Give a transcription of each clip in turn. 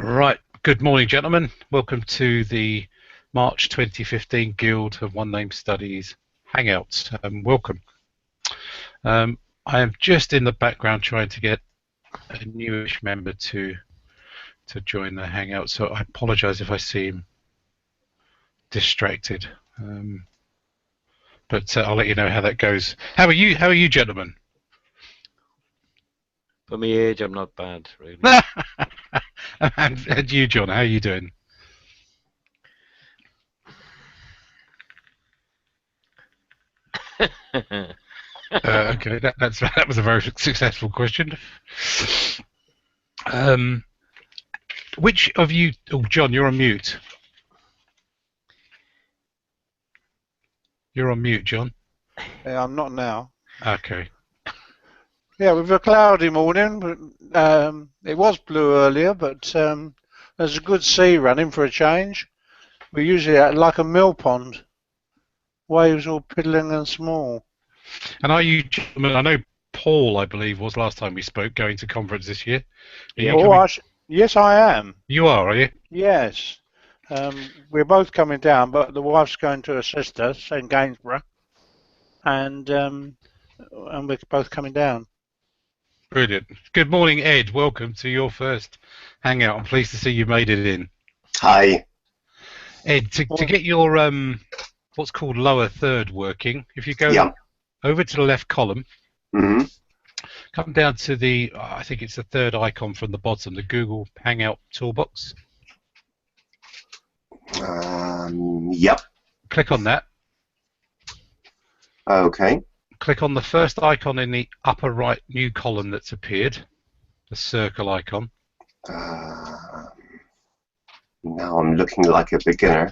Right. Good morning, gentlemen. Welcome to the March 2015 Guild of One Name Studies Hangout. Welcome. I am just in the background trying to get a newish member to join the Hangout, so I apologise if I seem distracted. But I'll let you know how that goes. How are you? How are you, gentlemen? For my age, I'm not bad, really. and you, John, how are you doing? Okay, that was a very successful question. Which of you? Oh, John, you're on mute. You're on mute, John. Yeah, I'm not now. Okay. Yeah, we've a cloudy morning. But, it was blue earlier, but there's a good sea running for a change. We usually like a mill pond. Waves all piddling and small. And are you, gentlemen, I know Paul, I believe, was last time we spoke, going to conference this year. Yes, I am. You are you? Yes. We're both coming down, but the wife's going to assist us in Gainsborough, and we're both coming down. Brilliant. Good morning, Ed. Welcome to your first Hangout. I'm pleased to see you made it in. Hi. Ed, to get your what's called lower third working, if you go over to the left column, come down to the, I think it's the third icon from the bottom, the Google Hangout toolbox. Yep. Click on that. Okay. Click on the first icon in the upper right new column that's appeared, the circle icon. Now I'm looking like a beginner.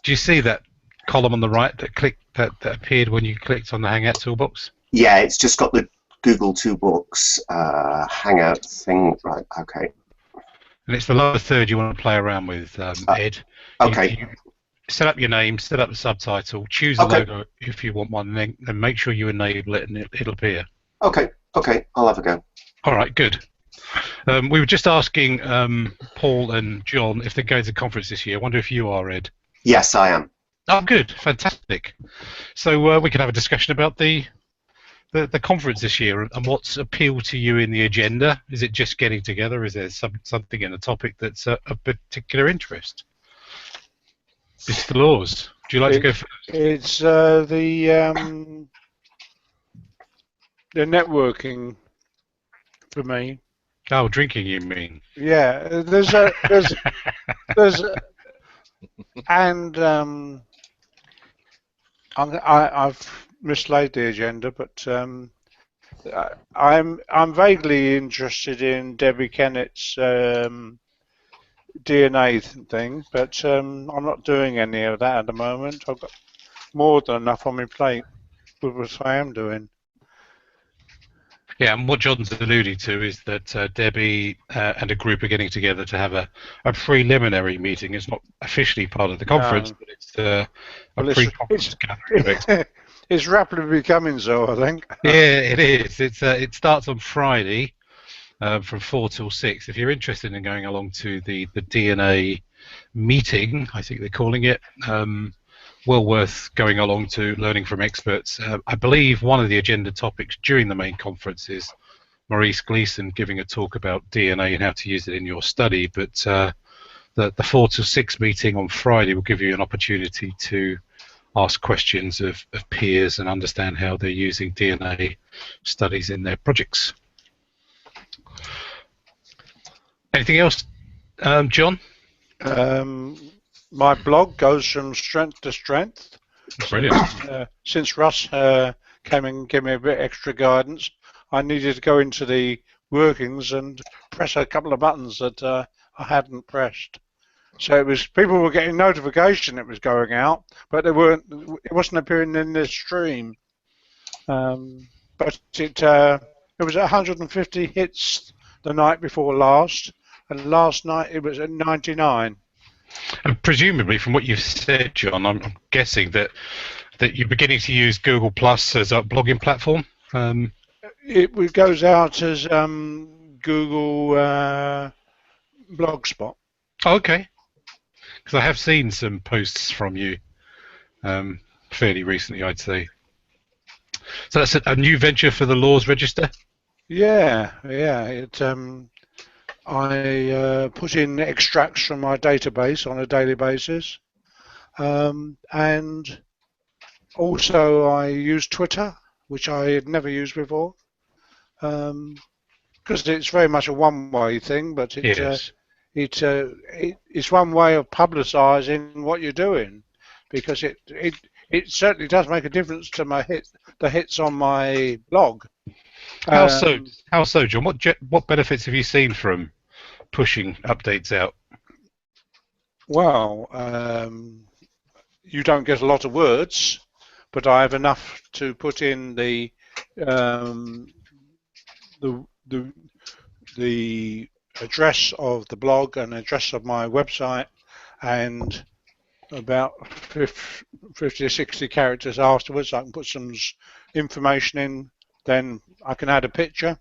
Do you see that column on the right that appeared when you clicked on the Hangout toolbox? Yeah, it's just got the Google Toolbox Hangout thing. Right, okay. And it's the lower third you want to play around with, Ed. Okay. You set up your name, set up the subtitle, choose a logo if you want one, and then make sure you enable it and it'll appear. Okay, I'll have a go. All right, good. We were just asking Paul and John if they're going to conference this year. I wonder if you are, Ed. Yes, I am. Oh, good, fantastic. So we can have a discussion about the conference this year and what's appealed to you in the agenda. Is it just getting together? Is there something in the topic that's of particular interest? Mr. Laws, would you like to go first? It's the networking for me. Oh, drinking, you mean? Yeah, and I've mislaid the agenda, but I'm vaguely interested in Debbie Kennett's DNA thing, but I'm not doing any of that at the moment. I've got more than enough on my plate with what I am doing. Yeah, and what John's alluding to is that Debbie and a group are getting together to have a preliminary meeting. It's not officially part of the conference, but it's a pre-conference gathering. It's rapidly becoming so, I think. Yeah, it is. It starts on Friday from 4 till 6. If you're interested in going along to the DNA meeting, I think they're calling it, well worth going along to, learning from experts. I believe one of the agenda topics during the main conference is Maurice Gleason giving a talk about DNA and how to use it in your study, but the 4 till 6 meeting on Friday will give you an opportunity to ask questions of peers and understand how they're using DNA studies in their projects. Anything else, John? My blog goes from strength to strength. Brilliant. Since Russ came and gave me a bit extra guidance, I needed to go into the workings and press a couple of buttons that I hadn't pressed. So it was, people were getting notification it was going out, but it wasn't appearing in the stream. But it was 150 hits the night before last, and last night it was at 99. And presumably, from what you've said, John, I'm guessing that you're beginning to use Google Plus as a blogging platform. It goes out as Google Blogspot. Oh, okay. Because I have seen some posts from you fairly recently, I'd say. So that's a new venture for the Laws Register? Yeah. I put in extracts from my database on a daily basis, and also I use Twitter, which I had never used before, because it's very much a one-way thing. But Yes. it's one way of publicising what you're doing, because it certainly does make a difference to the hits on my blog. How so? How so, John? What benefits have you seen from pushing updates out? Well, you don't get a lot of words, but I have enough to put in the address of the blog and address of my website, and about 50 or 60 characters afterwards. I can put some information in, then I can add a picture.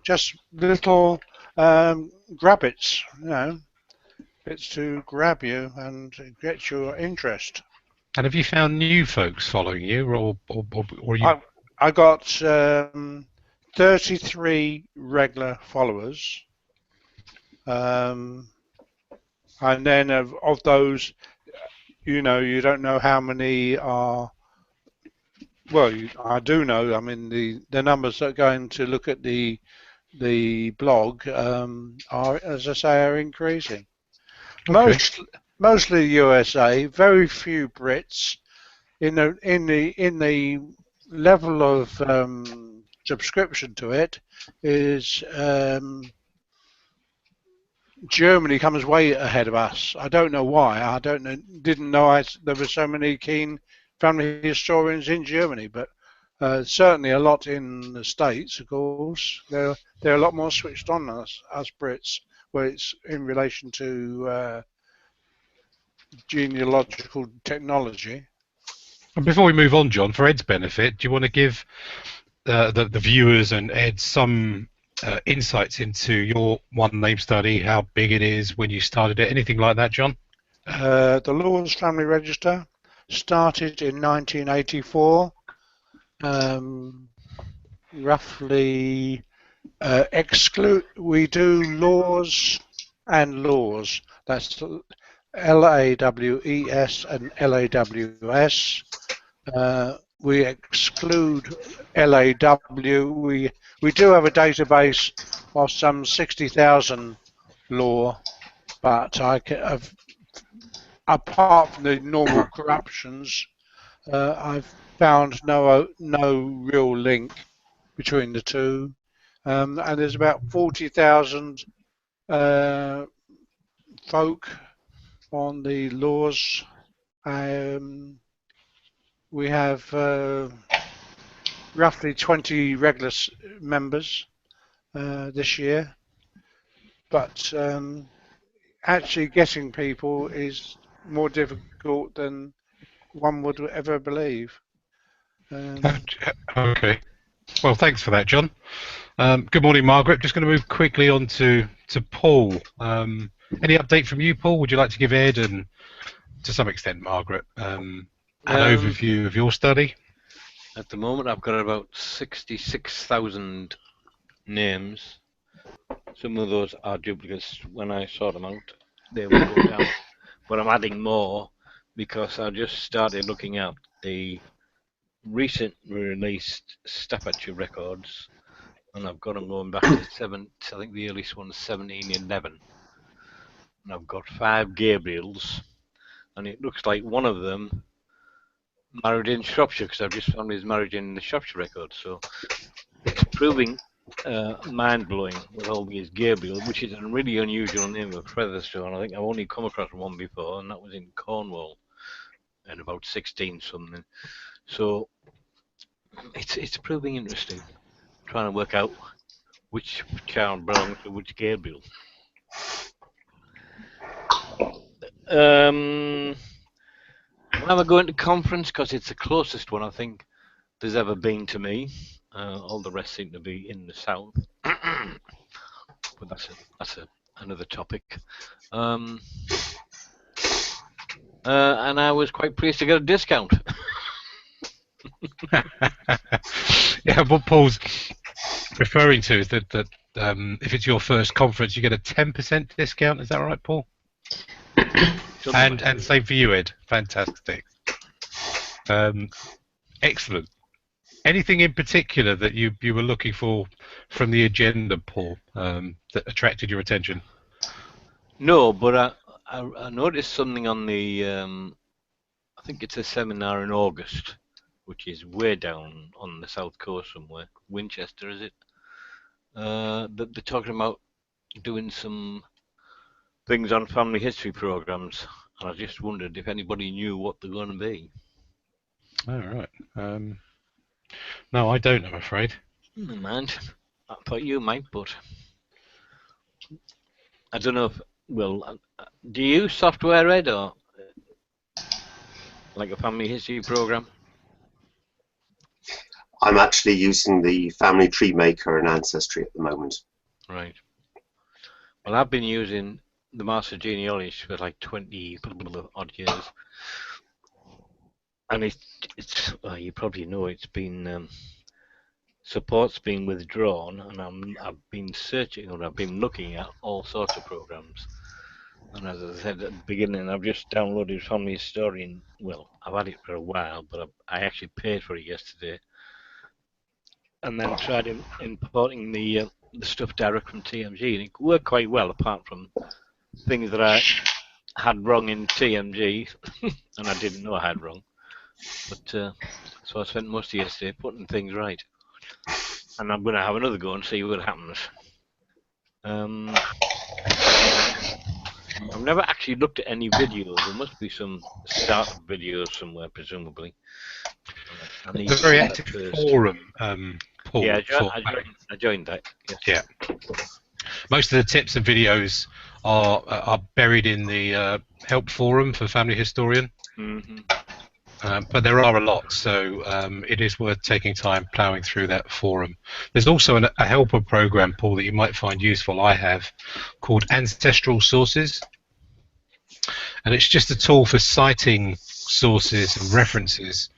Just little grabbits, bits to grab you and get your interest. And have you found new folks following you, or you? I got 33 regular followers, and then of those, you don't know how many are. Well, I do know. I mean, the numbers that are going to look at the blog are, as I say, are increasing. Okay. Mostly USA, very few Brits. In the level of subscription to it is Germany comes way ahead of us. I don't know why. I didn't know there were so many keen family historians in Germany, but certainly a lot in the States, of course. They're a lot more switched on than us Brits, where it's in relation to genealogical technology. And before we move on, John, for Ed's benefit, do you want to give the viewers and Ed some insights into your one name study, how big it is, when you started it, anything like that, John? The Laws Family Register started in 1984. Roughly we do laws and laws. That's LAWES and LAWS. We exclude LAW. We do have a database of some 60,000 law, but apart from the normal corruptions, I've found no real link between the two. And there's about 40,000 folk on the laws. We have roughly 20 regular members this year, but actually getting people is more difficult than one would ever believe. Okay. Well, thanks for that, John. Good morning, Margaret. Just going to move quickly on to Paul. Any update from you, Paul? Would you like to give Ed and, to some extent, Margaret, an overview of your study? At the moment, I've got about 66,000 names. Some of those are duplicates. When I sort them out, they will go down. But I'm adding more because I just started looking at the recent released Staffordshire records, and I've got them going back to I think the earliest one is 1711. And I've got 5 Gabriels, and it looks like one of them married in Shropshire, because I've just found his marriage in the Shropshire record. So it's proving mind-blowing with all these Gabriel, which is a really unusual name of Featherstone. I think I've only come across one before, and that was in Cornwall in about 16 something. So it's proving interesting, trying to work out which child belongs to which Gabriel. When I'm going to conference, because it's the closest one I think there's ever been to me. All the rest seem to be in the south. But that's another topic. And I was quite pleased to get a discount. Yeah, what Paul's referring to is that if it's your first conference, you get a 10% discount. Is that right, Paul? And same for you, Ed. Fantastic. Excellent. Anything in particular that you were looking for from the agenda, Paul, that attracted your attention? No, but I noticed something on the, I think it's a seminar in August, which is way down on the south coast somewhere. Winchester, is it? That they're talking about doing some things on family history programs, and I just wondered if anybody knew what they're going to be. All right. No, I don't, I'm afraid. Never mind. I thought you might, but I don't know if. Well, do you use software, Ed, or like a family history program? I'm actually using the Family Tree Maker and Ancestry at the moment. Right. Well, I've been using the Master Genealogy for like 20 odd years, and it's you probably know it's been support's been withdrawn, and I've been searching, or I've been looking at all sorts of programs. And as I said at the beginning, I've just downloaded Family Historian. Well, I've had it for a while, but I actually paid for it yesterday, and then tried importing the stuff direct from TMG, and it worked quite well, apart from things that I had wrong in TMG, and I didn't know I had wrong. But so I spent most of yesterday putting things right, and I'm going to have another go and see what happens. I've never actually looked at any videos. There must be some startup videos somewhere, presumably. It's a very active forum, Paul. Yeah, I joined that. Yes. Yeah. Most of the tips and videos are buried in the help forum for Family Historian. Mm-hmm. But there are a lot, so it is worth taking time ploughing through that forum. There's also a helper program, Paul, that you might find useful. I have, called Ancestral Sources, and it's just a tool for citing sources and references,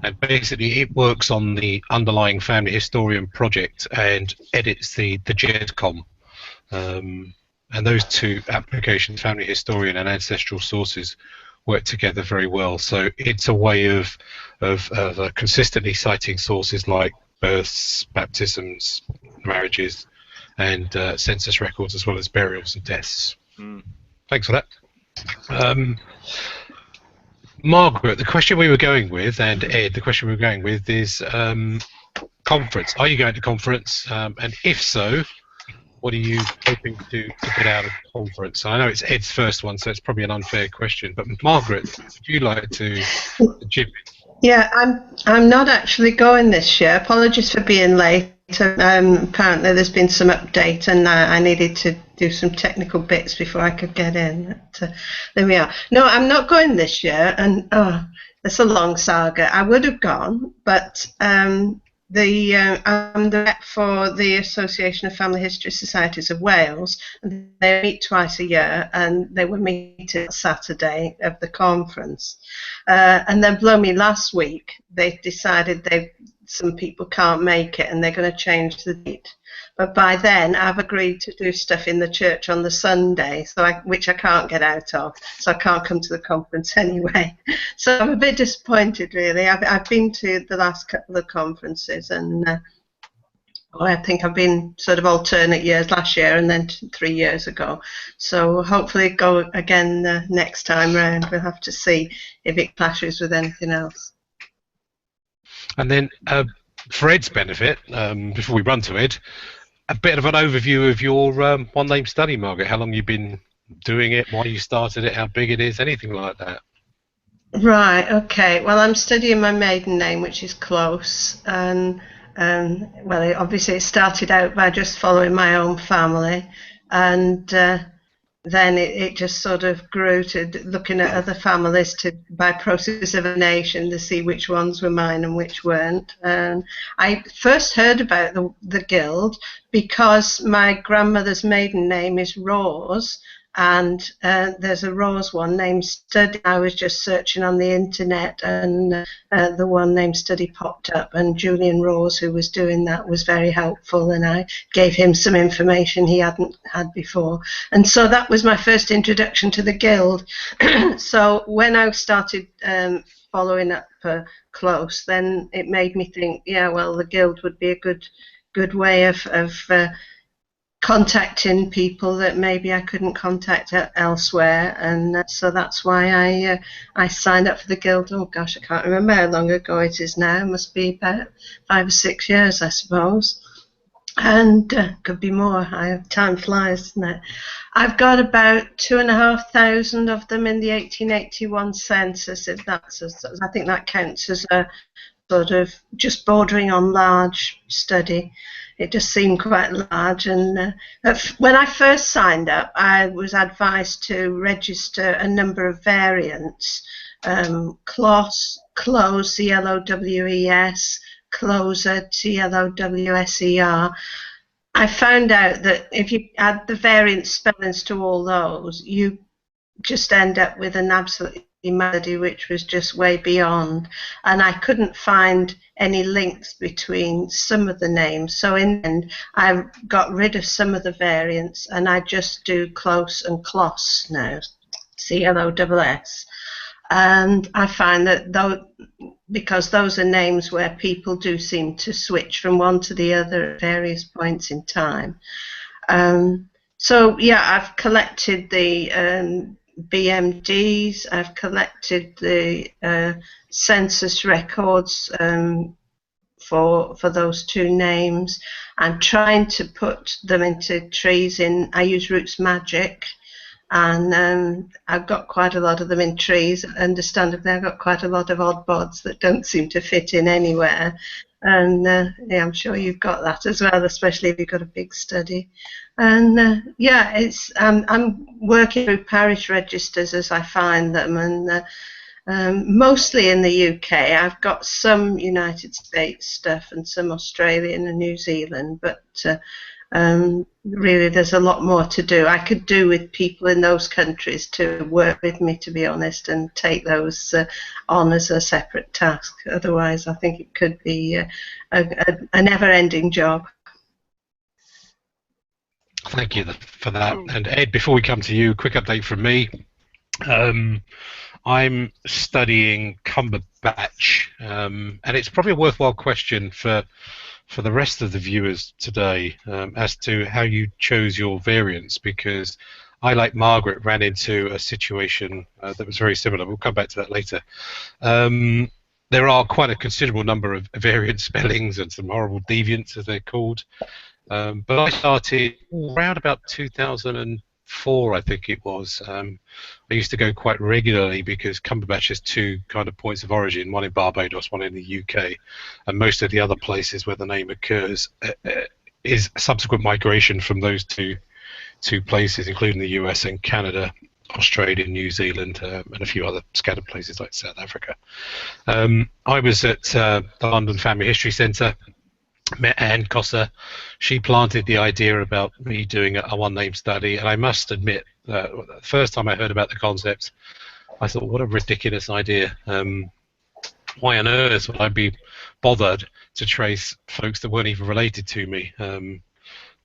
and basically it works on the underlying Family Historian project and edits the GEDCOM. And those two applications, Family Historian and Ancestral Sources, work together very well. So it's a way of consistently citing sources like births, baptisms, marriages, and census records, as well as burials and deaths. Thanks for that. Margaret, the question we were going with, and Ed, the question we were going with is conference. Are you going to conference? And if so, what are you hoping to get out of the conference? I know it's Ed's first one, so it's probably an unfair question. But Margaret, would you like to chip in? Yeah, I'm not actually going this year. Apologies for being late. Apparently there's been some update, and I needed to do some technical bits before I could get in. But, there we are. No, I'm not going this year, and it's a long saga. I would have gone, but I'm the rep for the Association of Family History Societies of Wales, and they meet twice a year, and they were meeting Saturday of the conference. And then, blow me, last week they decided some people can't make it, and they're going to change the date. But by then, I've agreed to do stuff in the church on the Sunday, which I can't get out of, so I can't come to the conference anyway. So I'm a bit disappointed, really. I've been to the last couple of conferences, and I think I've been sort of alternate years, last year and then 3 years ago. So hopefully go again next time round. We'll have to see if it clashes with anything else. And then, for Ed's benefit, before we run to Ed, a bit of an overview of your one-name study, Margaret. How long you've been doing it, why you started it, how big it is, anything like that. Right, okay. Well, I'm studying my maiden name, which is close. And, obviously it started out by just following my own family. And then it just sort of grew to looking at other families by process of elimination to see which ones were mine and which weren't. I first heard about the guild because my grandmother's maiden name is Rose, and there's a Rose one named Study. I was just searching on the internet, and the one named Study popped up, and Julian Rose, who was doing that, was very helpful, and I gave him some information he hadn't had before. And so that was my first introduction to the guild. So when I started following up close, then it made me think, yeah, well, the guild would be a good way of contacting people that maybe I couldn't contact elsewhere, and so that's why I signed up for the guild. Oh gosh, I can't remember how long ago it is now. It must be about 5 or 6 years, I suppose, and could be more. Time flies, doesn't it? I've got about 2,500 of them in the 1881 census. If that's, I think that counts as a sort of just bordering on large study. It just seemed quite large, and when I first signed up, I was advised to register a number of variants: close, CLOWES, closer, CLOWSER. I found out that if you add the variant spellings to all those, you just end up with an absolutely melody which was just way beyond, and I couldn't find any links between some of the names. So in the end, I got rid of some of the variants, and I just do close and closs now, CLOWS. And I find that because those are names where people do seem to switch from one to the other at various points in time. So yeah, I've collected the BMDs, I've collected the census records for those two names. I'm trying to put them into trees I use Roots Magic, and I've got quite a lot of them in trees. Understandably, I've got quite a lot of odd bods that don't seem to fit in anywhere. And yeah, I'm sure you've got that as well, especially if you've got a big study. And yeah, I'm working through parish registers as I find them, and mostly in the UK. I've got some United States stuff and some Australian and New Zealand, but really there's a lot more to do. I could do with people in those countries to work with me, to be honest, and take those on as a separate task. Otherwise, I think it could be a never-ending job. Thank you for that. And Ed, before we come to you, quick update from me. I'm studying Cumberbatch, and it's probably a worthwhile question for the rest of the viewers today as to how you chose your variants, because I, like Margaret, ran into a situation that was very similar. We'll come back to that later. There are quite a considerable number of variant spellings and some horrible deviants, as they're called. But I started around about 2004, I think it was. I used to go quite regularly because Cumberbatch has two kind of points of origin, one in Barbados, one in the UK, and most of the other places where the name occurs is subsequent migration from those two places, including the US and Canada, Australia, New Zealand, and a few other scattered places like South Africa. I was at the London Family History Centre, met Anne Cossa. She planted the idea about me doing a one-name study, and I must admit, the first time I heard about the concept, I thought, what a ridiculous idea. Why on earth would I be bothered to trace folks that weren't even related to me?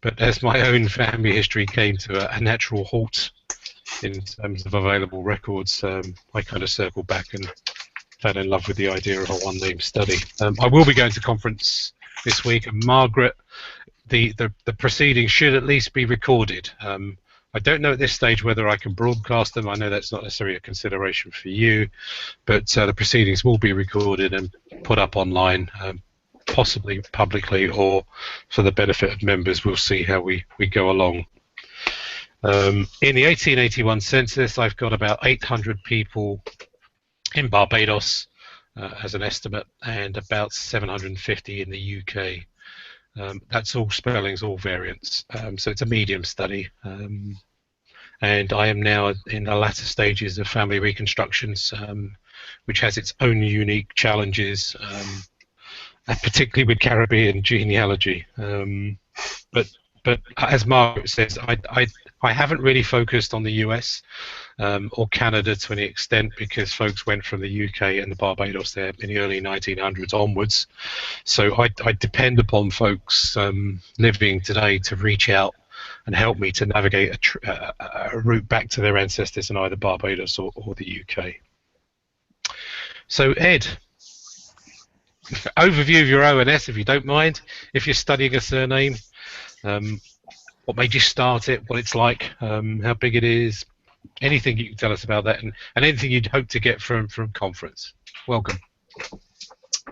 But as my own family history came to a natural halt in terms of available records, I kind of circled back and fell in love with the idea of a one-name study. I will be going to conference this week, and Margaret, the proceedings should at least be recorded. I don't know at this stage whether I can broadcast them. I know that's not necessarily a consideration for you, but the proceedings will be recorded and put up online, possibly publicly or for the benefit of members. We'll see how we go along. In the 1881 census, I've got about 800 people in Barbados as an estimate, and about 750 in the UK. That's all spellings, all variants. So it's a medium study. And and I am now in the latter stages of family reconstructions, which has its own unique challenges, particularly with Caribbean genealogy. But as Margaret says, I haven't really focused on the US or Canada to any extent, because folks went from the UK and the Barbados there in the early 1900s onwards. So I depend upon folks living today to reach out and help me to navigate a route back to their ancestors in either Barbados or the UK. So Ed, overview of your ONS, if you don't mind. If you're studying a surname, what made you start it, what it's like, how big it is, anything you can tell us about that, and anything you'd hope to get from conference. Welcome.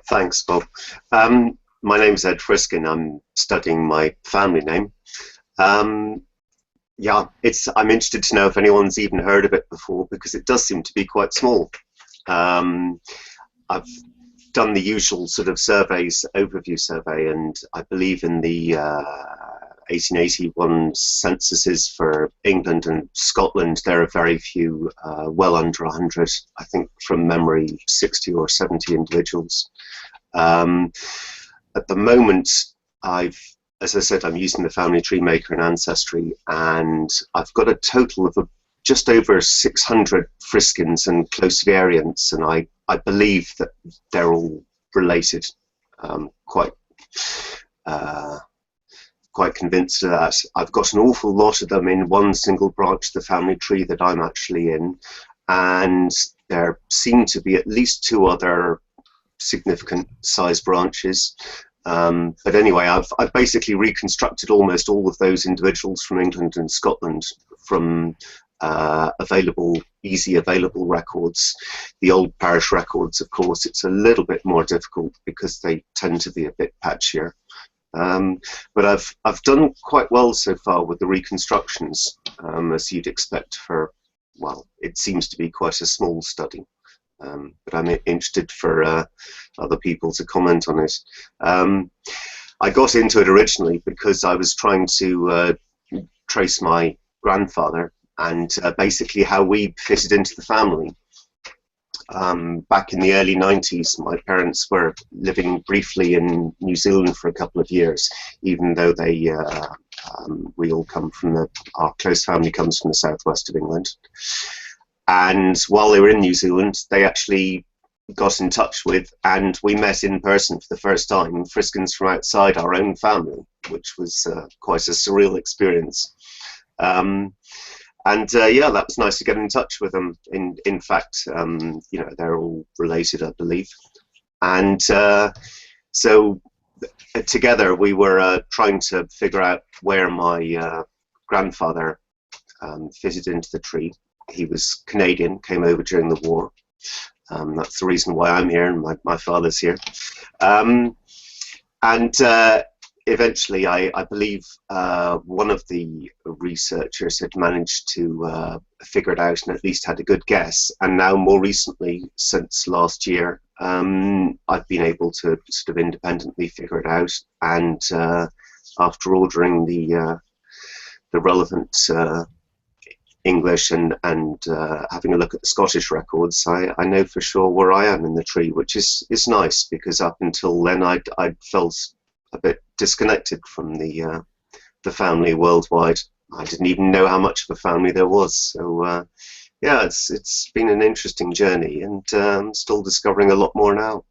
Thanks, Bob. My name's Ed Friskin. I'm studying my family name. Yeah, I'm interested to know if anyone's even heard of it before, because it does seem to be quite small. I've done the usual sort of surveys, overview survey, and I believe in the 1881 censuses for England and Scotland, there are very few, well under 100, I think from memory 60 or 70 individuals. At the moment, as I said, I'm using the Family Tree Maker and Ancestry, and I've got a total of just over 600 Friskins and close variants, and I believe that they're all related. Quite convinced of that. I've got an awful lot of them in one single branch of the family tree that I'm actually in, and there seem to be at least 2 other significant size branches. But anyway, I've basically reconstructed almost all of those individuals from England and Scotland from easy available records. The old parish records, of course, it's a little bit more difficult because they tend to be a bit patchier. But I've done quite well so far with the reconstructions, as you'd expect for, well, it seems to be quite a small study. But I'm interested for other people to comment on it. I got into it originally because I was trying to trace my grandfather and basically how we fitted into the family. Back in the early 90s, my parents were living briefly in New Zealand for a couple of years, even though we all come from our close family comes from the southwest of England. And while they were in New Zealand, they actually got in touch with, and we met in person for the first time, Friskins from outside our own family, which was quite a surreal experience. Yeah, that was nice to get in touch with them. In fact, you know, they're all related, I believe. And so together we were trying to figure out where my grandfather fitted into the tree. He was Canadian, came over during the war. That's the reason why I'm here, and my father's here. Eventually, I believe one of the researchers had managed to figure it out and at least had a good guess. And now, more recently, since last year, I've been able to sort of independently figure it out. And after ordering the relevant English and having a look at the Scottish records, I know for sure where I am in the tree, which is nice, because up until then I'd felt a bit disconnected from the family worldwide. I didn't even know how much of a family there was. So yeah, it's been an interesting journey, and I'm still discovering a lot more now.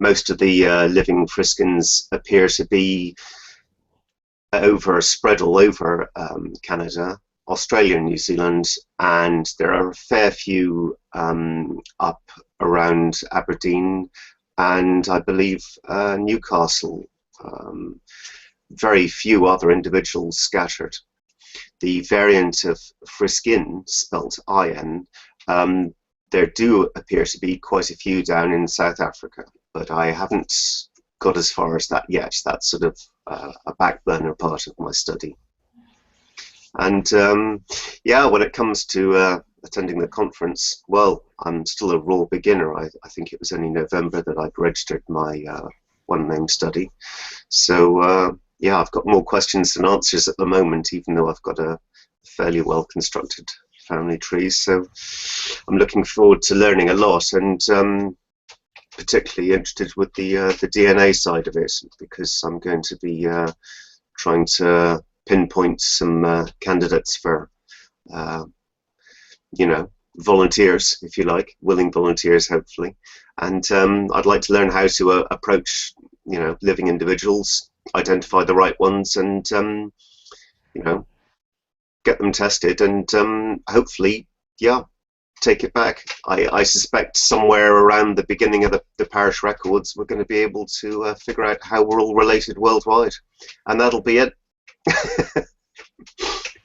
Most of the living Friskins appear to be spread all over Canada, Australia and New Zealand, and there are a fair few up around Aberdeen and I believe Newcastle. Very few other individuals scattered. The variant of Friskin, spelt I-N, there do appear to be quite a few down in South Africa, but I haven't got as far as that yet. That's sort of a back burner part of my study. And yeah, when it comes to attending the conference, well, I'm still a raw beginner. I think it was only November that I'd registered my one-name study. So yeah, I've got more questions than answers at the moment, even though I've got a fairly well constructed family trees. So I'm looking forward to learning a lot, and particularly interested with the DNA side of it, because I'm going to be trying to pinpoint some candidates for, you know, volunteers, if you like, willing volunteers, hopefully. And I'd like to learn how to approach, you know, living individuals, identify the right ones, and you know, get them tested, and hopefully, yeah, take it back. I suspect somewhere around the beginning of the parish records, we're going to be able to figure out how we're all related worldwide, and that'll be it.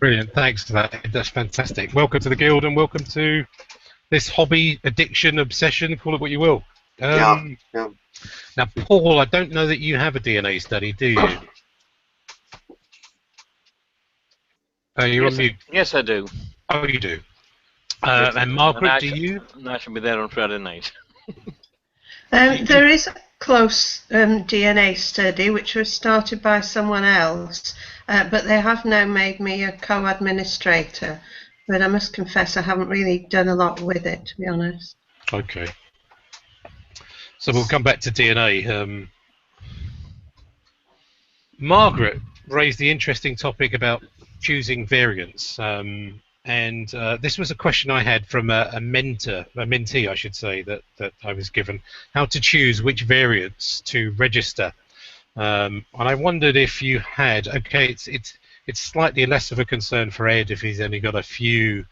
Brilliant, thanks for that. That's fantastic. Welcome to the Guild, and welcome to this hobby, addiction, obsession, call it what you will. Yeah. Now, Paul, I don't know that you have a DNA study, do you? You're on mute. Yes, I do. Oh, you do. Yes, and Margaret, do you? I should be there on Friday night. There is a close DNA study which was started by someone else, but they have now made me a co-administrator. But I must confess I haven't really done a lot with it, to be honest. Okay. So we'll come back to DNA. Margaret raised the interesting topic about choosing variants. And this was a question I had from a mentee, I should say, that I was given, how to choose which variants to register. And I wondered if you had, okay, it's slightly less of a concern for Ed if he's only got a few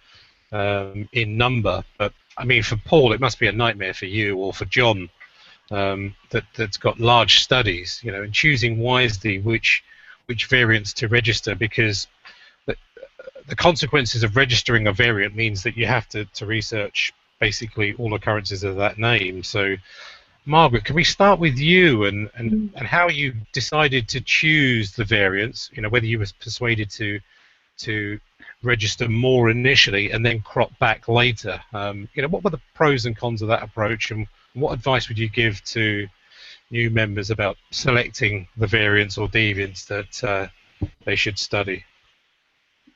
in number, but I mean for Paul it must be a nightmare for you, or for John, that's got large studies, you know, and choosing wisely which variants to register, because the consequences of registering a variant means that you have to research basically all occurrences of that name. So, Margaret, can we start with you and how you decided to choose the variants? You know, whether you were persuaded to register more initially and then crop back later. You know, what were the pros and cons of that approach, and what advice would you give to new members about selecting the variants or deviants that they should study?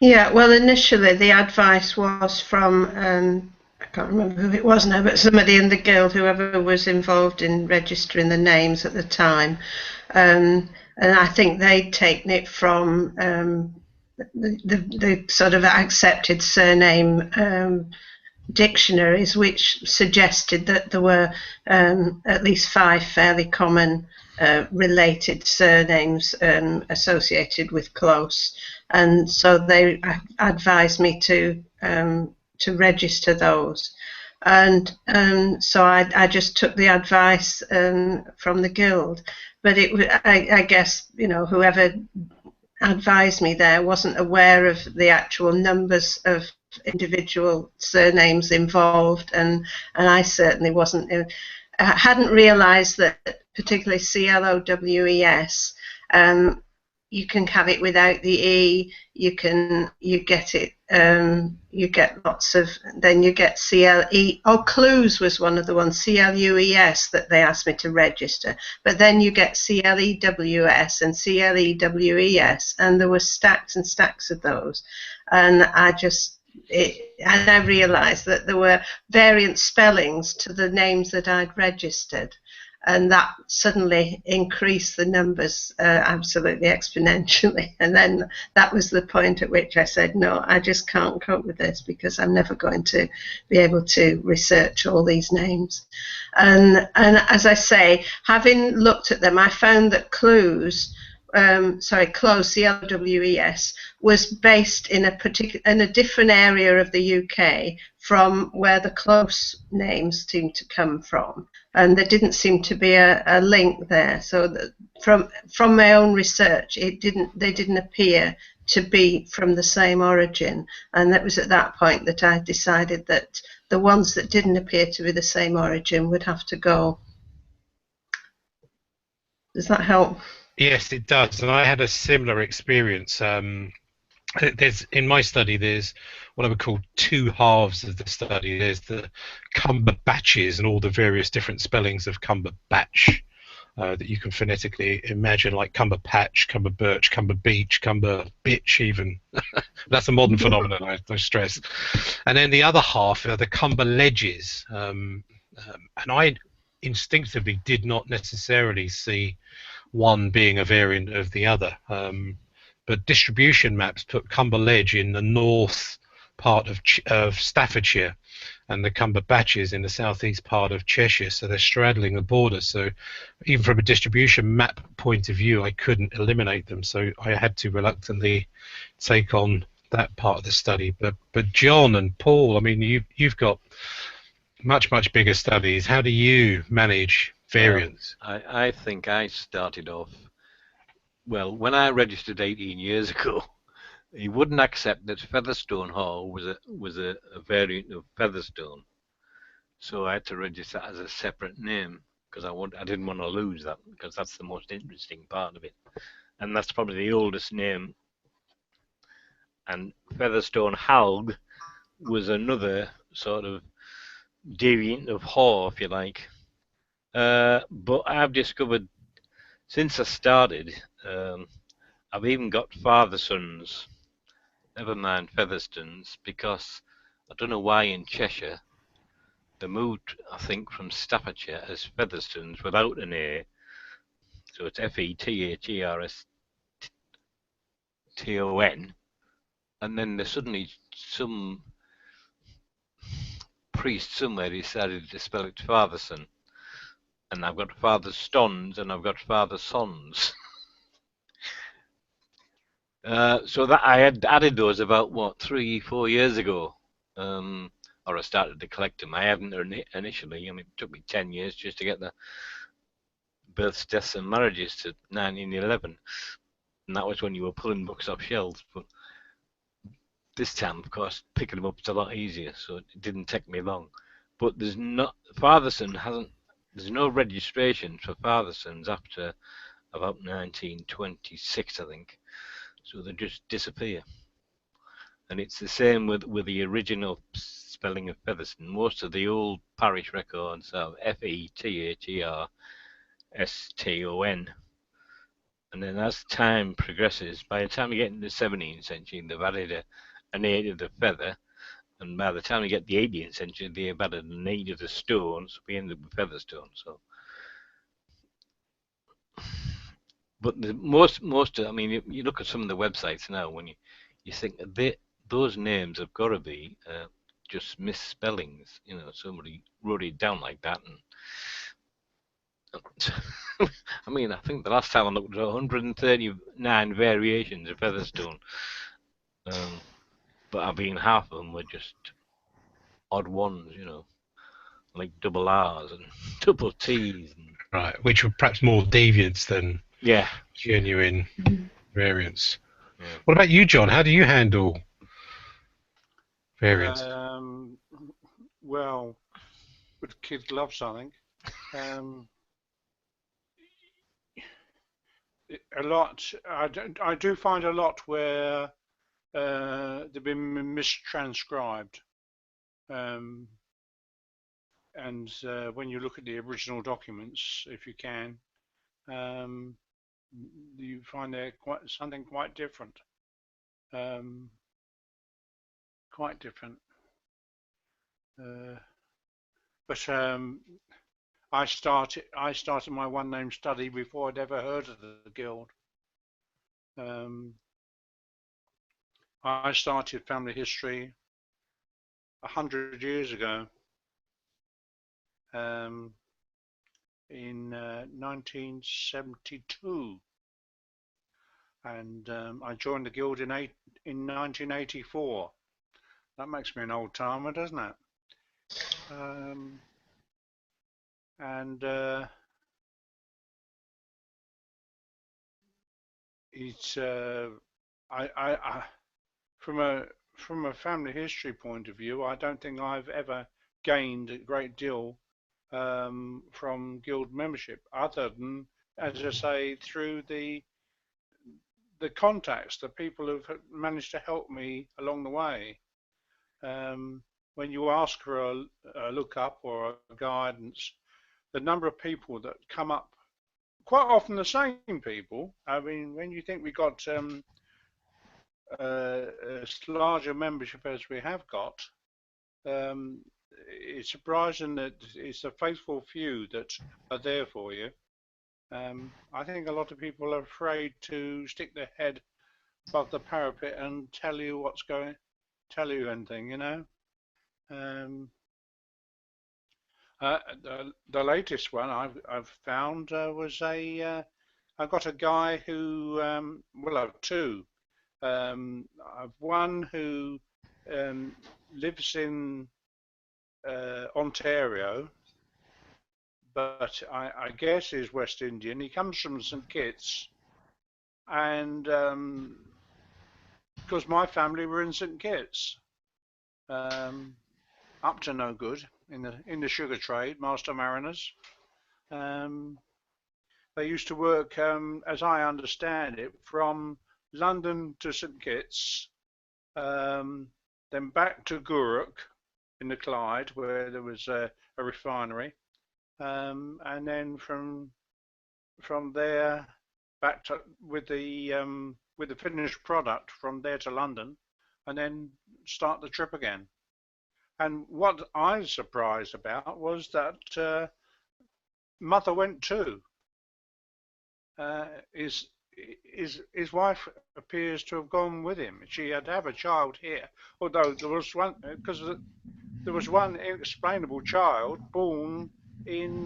Yeah, well, initially the advice was from, I can't remember who it was now, but somebody in the guild, whoever was involved in registering the names at the time. And I think they'd taken it from the sort of accepted surname dictionaries, which suggested that there were at least 5 fairly common related surnames associated with close, and so they advised me to register those, and so I just took the advice from the guild. But I guess, you know, whoever advised me there wasn't aware of the actual numbers of individual surnames involved, and I certainly wasn't. I hadn't realised that particularly CLOWES, you can have it without the E. You get it. You get lots of. Then you get CLE. Oh, clues was one of the ones, CLUES, that they asked me to register. But then you get CLEWS and CLEWES, and there were stacks and stacks of those, and and I realised that there were variant spellings to the names that I'd registered, and that suddenly increased the numbers absolutely exponentially. And then that was the point at which I said, no, I just can't cope with this, because I'm never going to be able to research all these names. And as I say, having looked at them, I found that close, CLWES, was based in a different area of the UK from where the close names seem to come from, and there didn't seem to be a link there. So from my own research, they didn't appear to be from the same origin, and that was at that point that I decided that the ones that didn't appear to be the same origin would have to go. Does that help? Yes, it does, and I had a similar experience. In my study, there's what I would call 2 halves of the study. There's the Cumberbatches and all the various different spellings of Cumberbatch, that you can phonetically imagine, like Cumber Patch, Cumber Birch, Cumber Beech, Cumber Bitch even. That's a modern phenomenon, I stress. And then the other half are the Cumber Ledges. And I instinctively did not necessarily see one being a variant of the other. But distribution maps put Cumber Ledge in the north part of Staffordshire, and the Cumber Batches in the southeast part of Cheshire, so they're straddling the border. So even from a distribution map point of view, I couldn't eliminate them, so I had to reluctantly take on that part of the study. But John and Paul, I mean, you've got much bigger studies. How do you manage variants? I think I started off, well, when I registered 18 years ago, he wouldn't accept that Featherstone Hall was a variant of Featherstone, so I had to register as a separate name because I didn't want to lose that, because that's the most interesting part of it, and that's probably the oldest name. And Featherstone Halg was another sort of deviant of Haw, if you like. But I've discovered since I started, I've even got father sons, never mind Featherstones, because I don't know why in Cheshire they moved, I think, from Staffordshire as Featherstones without an A, so it's Fetherston, and then there's suddenly some priest somewhere decided to spell it Fatherson, and I've got father stones and I've got father sons. So that I had added those about 3-4 years ago, or I started to collect them. I hadn't initially. I mean, it took me 10 years just to get the births, deaths, and marriages to 1911, and that was when you were pulling books off shelves. But this time, of course, picking them up is a lot easier, so it didn't take me long. But there's no registration for Fathersons after about 1926, I think. So they just disappear. And it's the same with the original spelling of Featherstone. Most of the old parish records are Fetherston. And then as time progresses, by the time you get into the 17th century, they've added an A to the feather. And by the time you get the 18th century, they've added an A to the stone, so we end up with Featherstone. So, but the most, I mean, you look at some of the websites now, when you think those names have got to be just misspellings. You know, somebody wrote it down like that, and I mean, I think the last time I looked, there were 139 variations of Featherstone, but I mean, half of them were just odd ones, you know, like double R's and double T's. Right, which were perhaps more deviants than Yeah. genuine variants. Yeah. What about you, John? How do you handle variants? Well, with kid gloves, I think. A lot. I do find a lot where they've been mistranscribed. And when you look at the original documents, if you can, you find they're something quite different. Quite different. But I started my one name study before I'd ever heard of the guild. I started family history 100 years ago, in 1972, and I joined the guild in 1984. That makes me an old timer, doesn't it? And it's from a family history point of view, I don't think I've ever gained a great deal from guild membership, other than, as I say, through the contacts, the people who've managed to help me along the way. When you ask for a look up or a guidance, the number of people that come up quite often the same people. I mean, when you think we got as large a membership as we have got, it's surprising that it's a faithful few that are there for you. I think a lot of people are afraid to stick their head above the parapet and tell you anything, you know. The latest one I've found was I got a guy who, well, I've two. I've one who lives in Ontario, but I guess is West Indian. He comes from St Kitts, and because my family were in St Kitts, up to no good in the sugar trade, master mariners. They used to work, as I understand it, from London to St Kitts, then back to Gourock in the Clyde, where there was a refinery, and then from there back to with the finished product from there to London, and then start the trip again. And what I was surprised about was that mother went too. His wife appears to have gone with him. She had to have a child here, although there was one, because there was one inexplainable child born in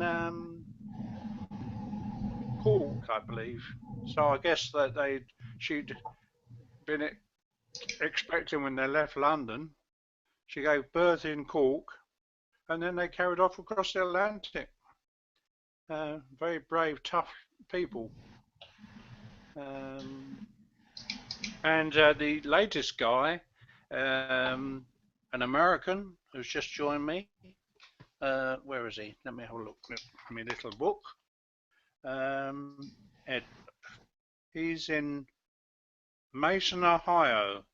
Cork, I believe. So I guess that she'd been expecting when they left London. She gave birth in Cork, and then they carried off across the Atlantic. Very brave, tough people. And the latest guy, an American who's just joined me. Where is he? Let me have a look at my little book. Ed. He's in Mason, Ohio,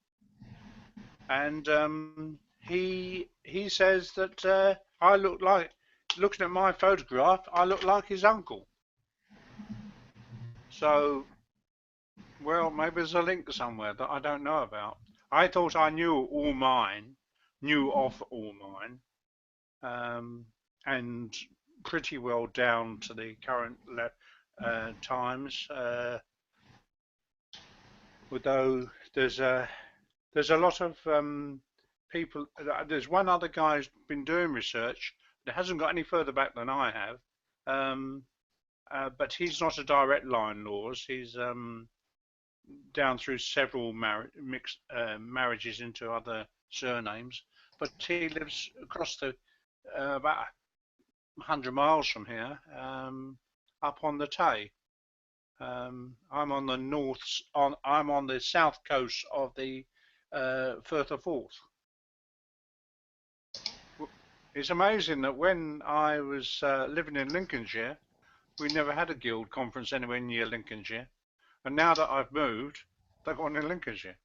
and he says that I look like, looking at my photograph, I look like his uncle. So, well, maybe there's a link somewhere that I don't know about. I thought I knew of all mine, and pretty well down to the current times. Although there's a lot of people. There's one other guy who's been doing research that hasn't got any further back than I have, but he's not a direct line laws. He's down through several marriages into other surnames, but he lives across the about 100 miles from here, up on the Tay. I'm on the I'm on the south coast of the Firth of Forth. It's amazing that when I was living in Lincolnshire, we never had a guild conference anywhere near Lincolnshire, and now that I've moved, they've got one in Lincolnshire.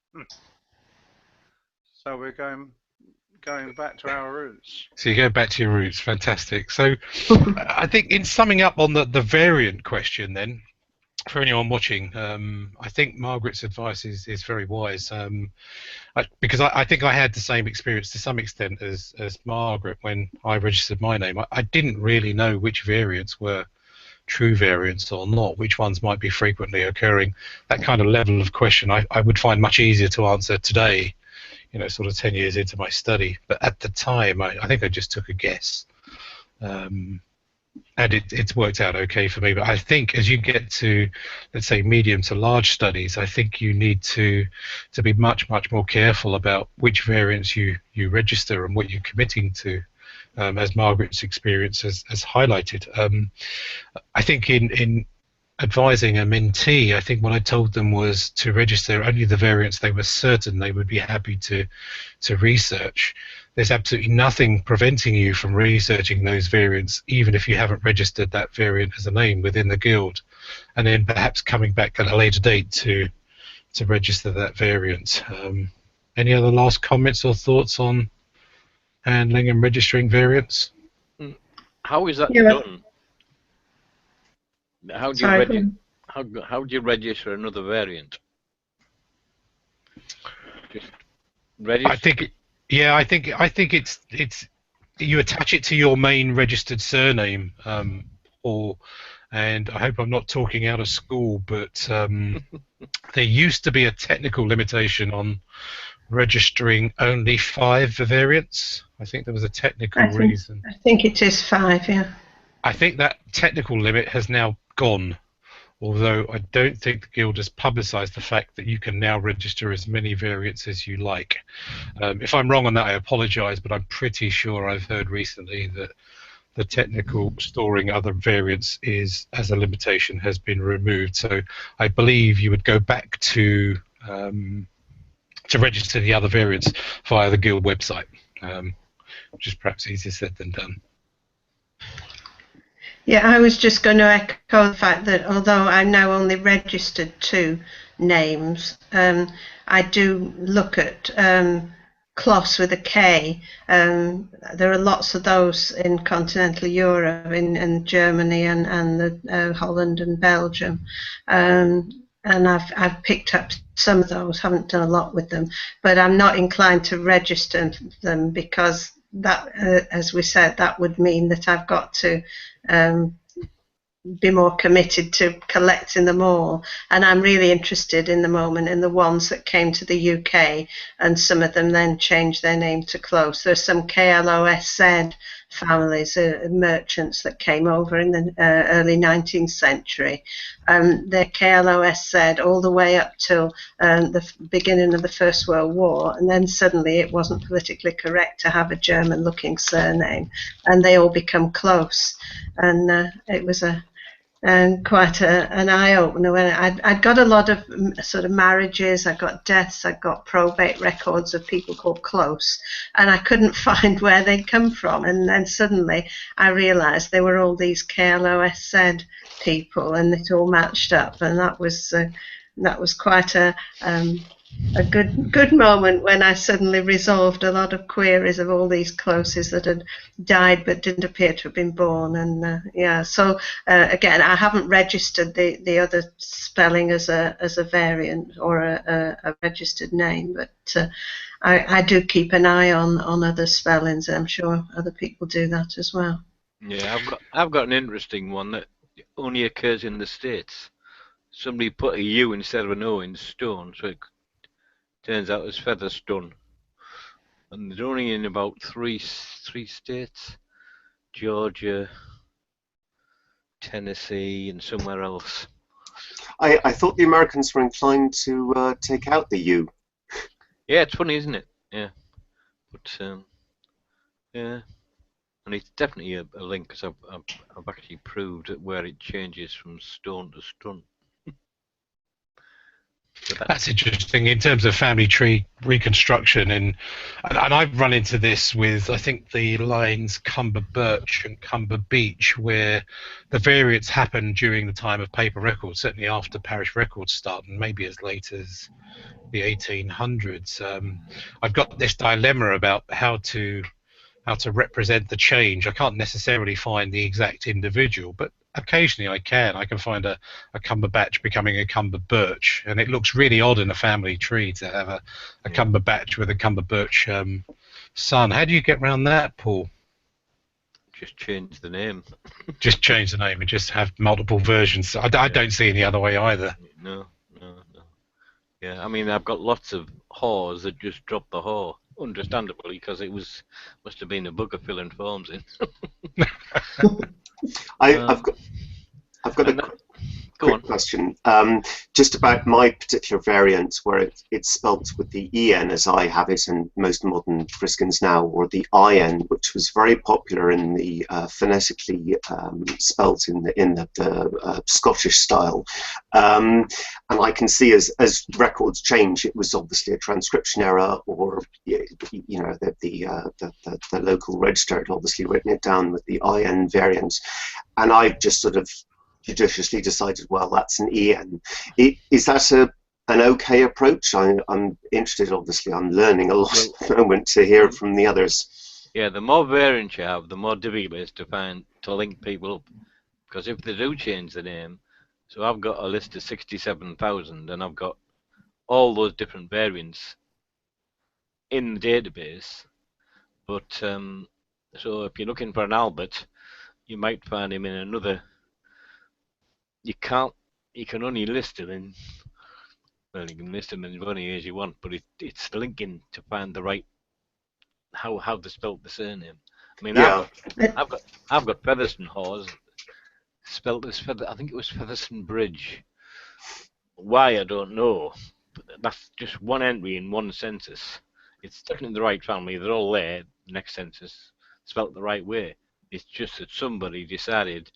So we're going back to our roots. So you go back to your roots, fantastic. So I think in summing up on the variant question then, for anyone watching, I think Margaret's advice is very wise, because I think I had the same experience to some extent as Margaret when I registered my name. I didn't really know which variants were true variants or not, which ones might be frequently occurring. That kind of level of question I would find much easier to answer today, you know, sort of 10 years into my study. But at the time, I think I just took a guess. And it's worked out okay for me. But I think as you get to, let's say, medium to large studies, I think you need to be much more careful about which variants you register and what you're committing to, as Margaret's experience has highlighted. I think in advising a mentee, I think what I told them was to register only the variants they were certain they would be happy to research. There's absolutely nothing preventing you from researching those variants, even if you haven't registered that variant as a name within the guild, and then perhaps coming back at a later date to register that variant. Any other last comments or thoughts on handling and registering variants? How is that done? How do you Sorry, register? How do you register another variant? Just register. I think it's you attach it to your main registered surname, and I hope I'm not talking out of school, but there used to be a technical limitation on registering only 5 variants. I think there was a technical reason. I think it is 5, yeah. I think that technical limit has now gone, although I don't think the Guild has publicised the fact that you can now register as many variants as you like. If I'm wrong on that, I apologise, but I'm pretty sure I've heard recently that the technical storing other variants is, as a limitation, has been removed. So I believe you would go back to register the other variants via the Guild website, which is perhaps easier said than done. Yeah, I was just going to echo the fact that although I'm now only registered 2 names, I do look at Kloss with a K. There are lots of those in continental Europe, in Germany and Holland and Belgium. And I've picked up some of those, haven't done a lot with them, but I'm not inclined to register them because that, as we said, that would mean that I've got to be more committed to collecting them all. And I'm really interested in the moment in the ones that came to the UK, and some of them then changed their name to Close. There's some KLOSZ families, merchants that came over in the early 19th century. They're KLOSZ all the way up till the beginning of the First World War, and then suddenly it wasn't politically correct to have a German-looking surname, and they all become Close. And it was quite an eye-opener. When I'd got a lot of sort of marriages, I got deaths, I got probate records of people called Close, and I couldn't find where they'd come from. And then suddenly I realised they were all these KLOSZ people, and it all matched up, and that was quite a good moment when I suddenly resolved a lot of queries of all these Closes that had died but didn't appear to have been born. And so again, I haven't registered the other spelling as a variant or a registered name, but I do keep an eye on other spellings. I'm sure other people do that as well. Yeah, I've got an interesting one that only occurs in the States. Somebody put a U instead of an O in stone, so it turns out it's Featherstone, and they're only in about three states: Georgia, Tennessee, and somewhere else. I thought the Americans were inclined to take out the U. Yeah, it's funny, isn't it? Yeah, but yeah, and it's definitely a link because I've actually proved where it changes from stone to stone. That's interesting in terms of family tree reconstruction, and I've run into this with, I think, the lines Cumber Birch and Cumber Beech, where the variants happened during the time of paper records, certainly after parish records start, and maybe as late as the 1800s. I've got this dilemma about how to represent the change. I can't necessarily find the exact individual, but occasionally I can find a Cumberbatch becoming a Cumber Birch, and it looks really odd in a family tree to have a Cumberbatch with a Cumber Birch son. How do you get around that, Paul? Just change the name. Just change the name and just have multiple versions. I don't see any other way either. No. Yeah, I mean, I've got lots of whores that just drop the whore, understandably, because it must have been a bugger filling forms in. I've got a quick question, just about my particular variant, where it's spelt with the EN as I have it in most modern Friskins now, or the IN, which was very popular in the phonetically spelt in the Scottish style. And I can see as records change, it was obviously a transcription error, or the local register had obviously written it down with the IN variant, and I've just sort of judiciously decided, well, that's an EN. Is that an okay approach? I'm interested, obviously. I'm learning a lot at the moment to hear from the others. Yeah, the more variants you have, the more difficult it is to link people up, Because if they do change the name, so I've got a list of 67,000, and I've got all those different variants in the database. But so if you're looking for an Albert, you might find him in another. You can't. You can only list him in. Well, you can list him in any years you want, but it's linking to find the right how they spelt the surname. I mean, Yeah. I've got Featherstone Hawes spelt as I think it was Featherstone Bridge. Why, I don't know. But that's just one entry in one census. It's definitely the right family. They're all there. Next census, spelt the right way. It's just that somebody decided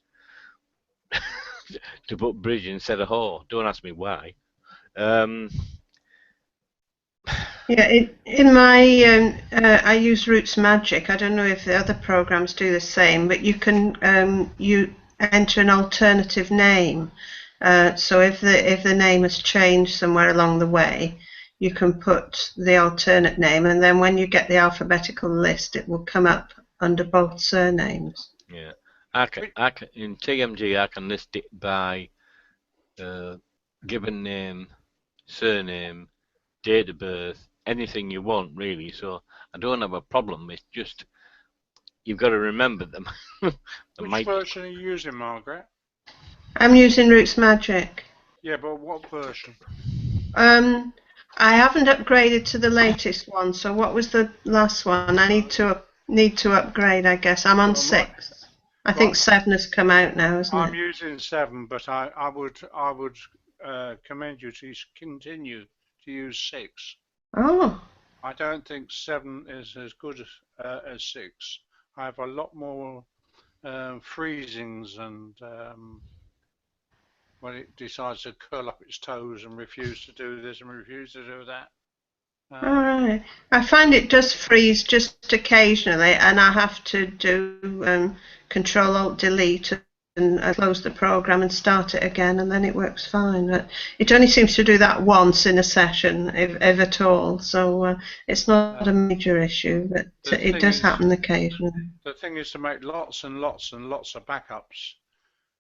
to put Bridge instead of Haw. Don't ask me why. Yeah, in my I use Roots Magic. I don't know if the other programs do the same, but you can you enter an alternative name. So if the name has changed somewhere along the way, you can put the alternate name, and then when you get the alphabetical list, it will come up under both surnames. Yeah, I can in TMG I can list it by given name, surname, date of birth, anything you want really. So I don't have a problem. It's just you've got to remember them. Which version are you using, Margaret? I'm using Roots Magic. Yeah, but what version? I haven't upgraded to the latest one. So what was the last one? I need to upgrade, I guess. I'm on 6. I think 7 has come out now, isn't it? I'm using 7, but I would commend you to continue to use 6. Oh. I don't think 7 is as good as 6. I have a lot more freezings and when it decides to curl up its toes and refuse to do this and refuse to do that. All right. I find it does freeze just occasionally, and I have to do Control-Alt-Delete and close the program and start it again, and then it works fine. But it only seems to do that once in a session, if at all. So it's not a major issue, but it does happen occasionally. The thing is to make lots and lots and lots of backups.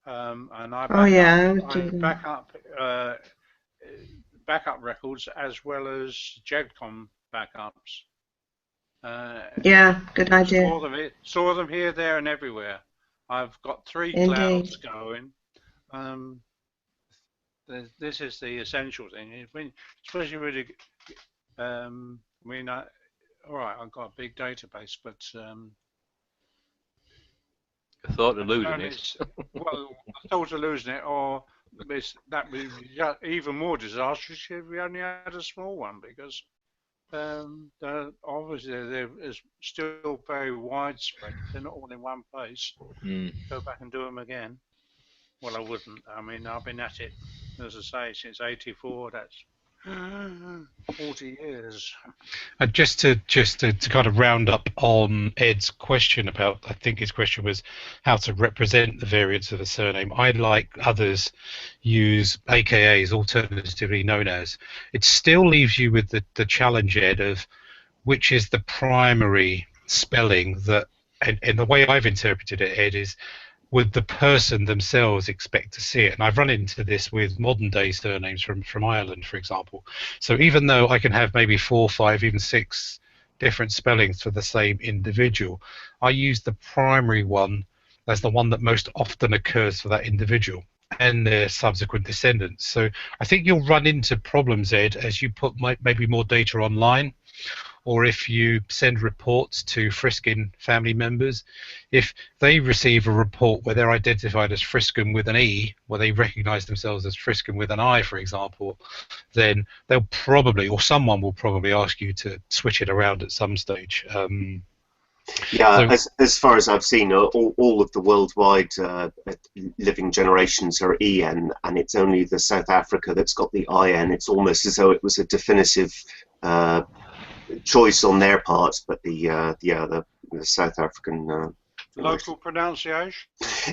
And I backup records as well as GEDCOM backups. Yeah, good idea. Store them here, there, and everywhere. I've got 3 Indeed. clouds going. This is the essential thing. Especially with all right, I've got a big database, but I thought of losing it. Well, I thought of losing it, or that would be even more disastrous if we only had a small one, because obviously they're still very widespread. They're not all in one place. Go back and do them again. Well, I wouldn't. I mean, I've been at it, as I say, since '84. That's 40 years. And just to kind of round up on Ed's question about, I think his question was how to represent the variants of a surname. I, like others, use AKAs, alternatively known as. It still leaves you with the challenge, Ed, of which is the primary spelling that, and the way I've interpreted it, Ed, is would the person themselves expect to see it? And I've run into this with modern day surnames from Ireland, for example. So even though I can have maybe 4, 5, even 6 different spellings for the same individual, I use the primary one as the one that most often occurs for that individual and their subsequent descendants. So I think you'll run into problems, Ed, as you put maybe more data online, or if you send reports to Friskin family members, if they receive a report where they're identified as Friskin with an E, where they recognize themselves as Friskin with an I, for example, then they'll probably, or someone will probably ask you to switch it around at some stage. Yeah, so, as far as I've seen, all of the worldwide living generations are EN, and it's only the South Africa that's got the IN. It's almost as though it was a definitive choice on their part, but the South African local pronunciation.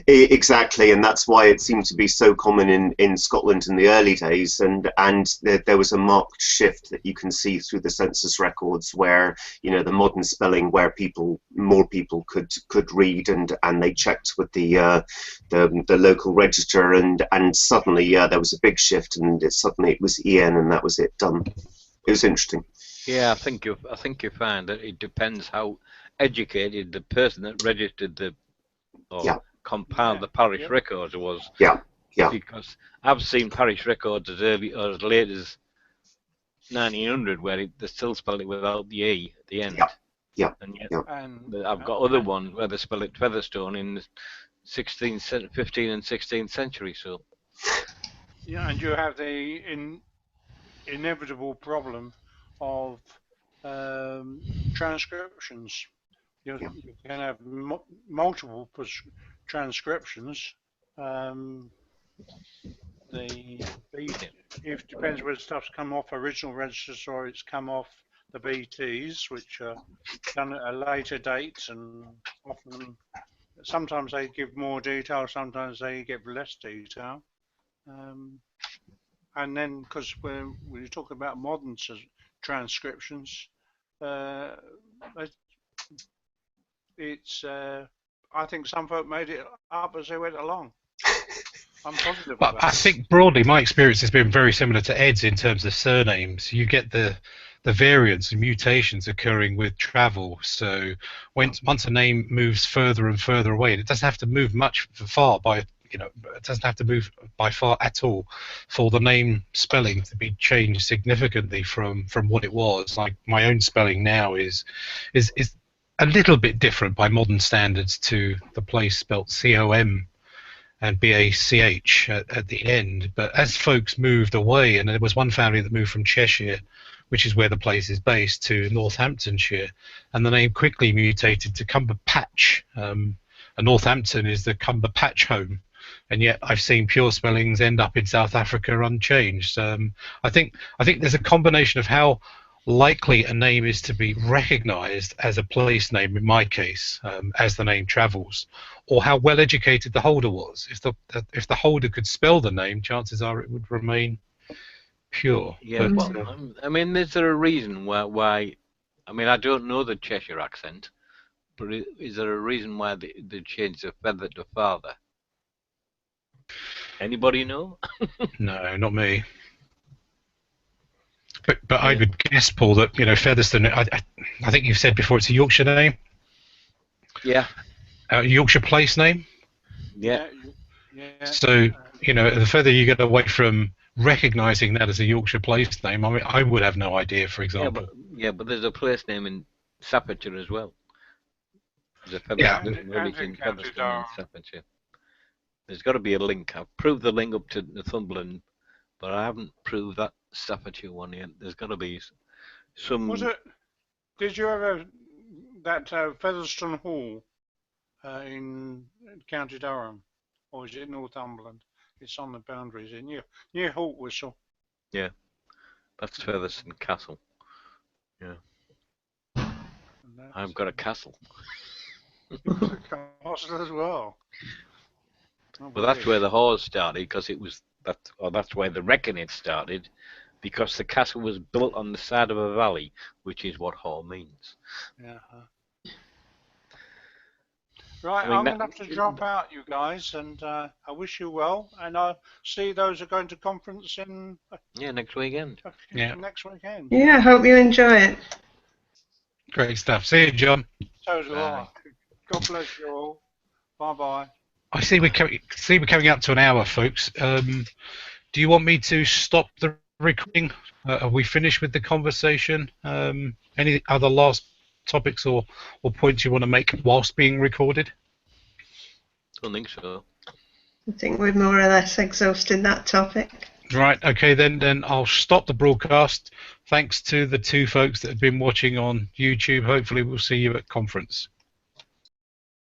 Exactly, and that's why it seemed to be so common in Scotland in the early days, and there was a marked shift that you can see through the census records, where the modern spelling, where more people could read, and they checked with the local register, and suddenly there was a big shift, and suddenly it was EN, and that was it, done. It was interesting. Yeah, I think you find that it depends how educated the person that registered compiled the parish records was. Yeah. Because I've seen parish records as early or as late as 1900 where they still spell it without the E at the end. Yeah. And yet I've got other ones where they spell it Featherstone in the 15th and 16th century. So. Yeah, and you have the inevitable problem of transcriptions. You can have multiple transcriptions. It depends whether stuff's come off original registers or it's come off the BTs, which are done at a later date, and often sometimes they give more detail, sometimes they give less detail. And then, because when you talk about modern transcriptions, I think some folk made it up as they went along. I'm positive But about I think broadly my experience has been very similar to Ed's in terms of surnames. You get the variants and mutations occurring with travel. So once a name moves further and further away, it doesn't have to move it doesn't have to move by far at all for the name spelling to be changed significantly from what it was. Like my own spelling now is a little bit different by modern standards to the place spelt COM and BACH at the end. But as folks moved away, and there was one family that moved from Cheshire, which is where the place is based, to Northamptonshire, and the name quickly mutated to Cumberpatch. And Northampton is the Cumberpatch home, and yet I've seen pure spellings end up in South Africa unchanged. I think there's a combination of how likely a name is to be recognised as a place name, in my case, as the name travels, or how well educated the holder was. If the holder could spell the name, chances are it would remain pure. Yeah, but, I mean, is there a reason why? I mean, I don't know the Cheshire accent, but is there a reason why they changed the feather to father? Anybody know? No, not me. But I would guess, Paul, that Featherstone. I think you've said before it's a Yorkshire name. Yeah. Yorkshire place name. Yeah. So the further you get away from recognising that as a Yorkshire place name, I mean, I would have no idea, for example. But there's a place name in Staffordshire as well. There's a village in Featherstone in Staffordshire. There's got to be a link. I've proved the link up to Northumberland, but I haven't proved that Staffordshire one yet. There's got to be some. Did you ever that Featherstone Hall in County Durham, or is it Northumberland? It's on the boundaries near Hawkwhistle. Yeah, that's Featherstone Castle. Yeah, I've got a castle. A castle as well. But that's where the whores started, because that's where the reckoning started, because the castle was built on the side of a valley, which is what whore means. Yeah. Right, I'm going to have to drop out, you guys, and I wish you well, and I'll see those who are going to conference in next weekend. Next weekend. Yeah, I hope you enjoy it. Great stuff. See you, John. So do I. God bless you all. Bye-bye. I see we're coming up to an hour, folks. Do you want me to stop the recording? Are we finished with the conversation? Any other last topics or points you want to make whilst being recorded? I don't think so. I think we've more or less exhausted that topic. Right, okay, then I'll stop the broadcast. Thanks to the two folks that have been watching on YouTube. Hopefully we'll see you at conference.